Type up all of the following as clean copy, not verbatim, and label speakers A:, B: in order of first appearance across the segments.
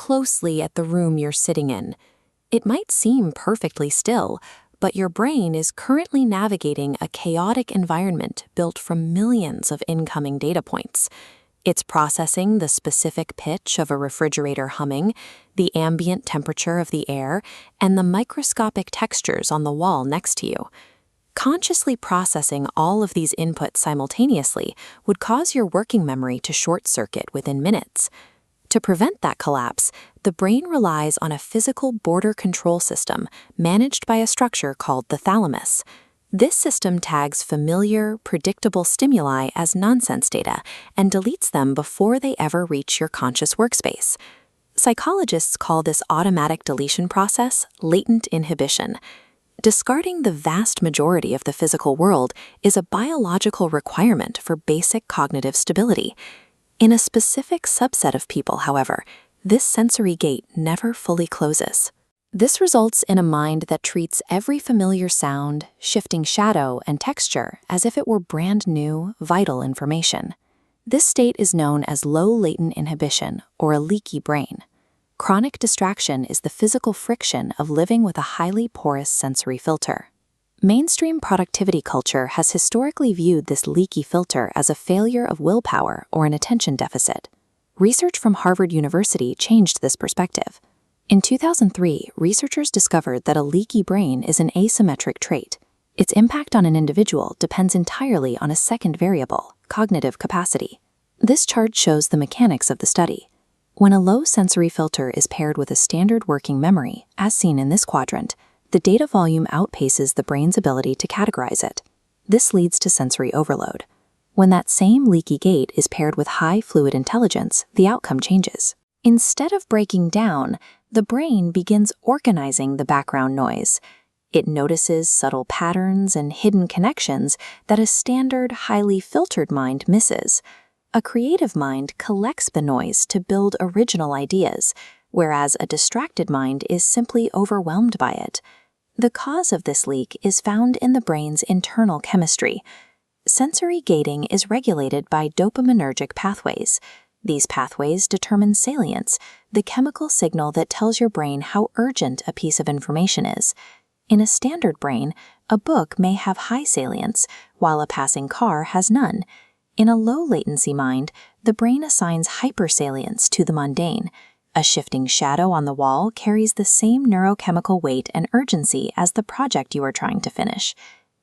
A: closely at the room you're sitting in. It might seem perfectly still, but your brain is currently navigating a chaotic environment built from millions of incoming data points. It's processing the specific pitch of a refrigerator humming, the ambient temperature of the air, and the microscopic textures on the wall next to you. Consciously processing all of these inputs simultaneously would cause your working memory to short-circuit within minutes. To prevent that collapse, the brain relies on a physical border control system managed by a structure called the thalamus. This system tags familiar, predictable stimuli as nonsense data and deletes them before they ever reach your conscious workspace. Psychologists call this automatic deletion process latent inhibition. Discarding the vast majority of the physical world is a biological requirement for basic cognitive stability. In a specific subset of people, however, this sensory gate never fully closes. This results in a mind that treats every familiar sound, shifting shadow, and texture as if it were brand new, vital information. This state is known as low-latent inhibition, or a leaky brain. Chronic distraction is the physical friction of living with a highly porous sensory filter. Mainstream productivity culture has historically viewed this leaky filter as a failure of willpower or an attention deficit. Research from Harvard University changed this perspective. In 2003, researchers discovered that a leaky brain is an asymmetric trait. Its impact on an individual depends entirely on a second variable, cognitive capacity. This chart shows the mechanics of the study. When a low sensory filter is paired with a standard working memory, as seen in this quadrant, the data volume outpaces the brain's ability to categorize it. This leads to sensory overload. When that same leaky gate is paired with high fluid intelligence, the outcome changes. Instead of breaking down, the brain begins organizing the background noise. It notices subtle patterns and hidden connections that a standard, highly filtered mind misses. A creative mind collects the noise to build original ideas, whereas a distracted mind is simply overwhelmed by it. The cause of this leak is found in the brain's internal chemistry. Sensory gating is regulated by dopaminergic pathways. These pathways determine salience, the chemical signal that tells your brain how urgent a piece of information is. In a standard brain, a book may have high salience, while a passing car has none. In a low-latency mind, the brain assigns hypersalience to the mundane. A shifting shadow on the wall carries the same neurochemical weight and urgency as the project you are trying to finish.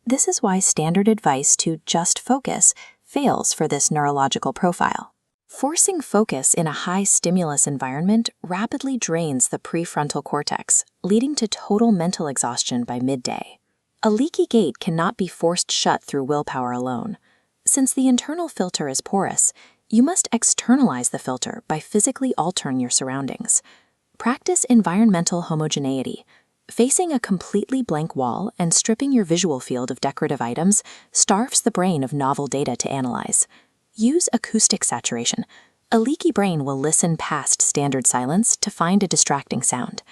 A: This is why standard advice to just focus fails for this neurological profile. Forcing focus in a high-stimulus environment rapidly drains the prefrontal cortex, leading to total mental exhaustion by midday. A leaky gate cannot be forced shut through willpower alone. Since the internal filter is porous, you must externalize the filter by physically altering your surroundings. Practice environmental homogeneity. Facing a completely blank wall and stripping your visual field of decorative items starves the brain of novel data to analyze. Use acoustic saturation. A leaky brain will listen past standard silence to find a distracting sound.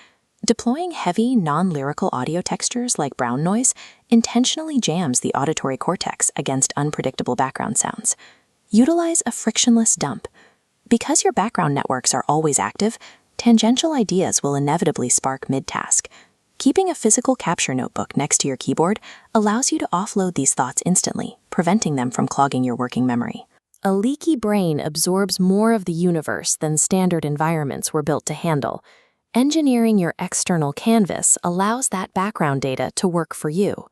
A: Deploying heavy, non-lyrical audio textures like brown noise intentionally jams the auditory cortex against unpredictable background sounds. Utilize a frictionless dump. Because your background networks are always active, tangential ideas will inevitably spark mid-task. Keeping a physical capture notebook next to your keyboard allows you to offload these thoughts instantly, preventing them from clogging your working memory. A leaky brain absorbs more of the universe than standard environments were built to handle. Engineering your external canvas allows that background data to work for you.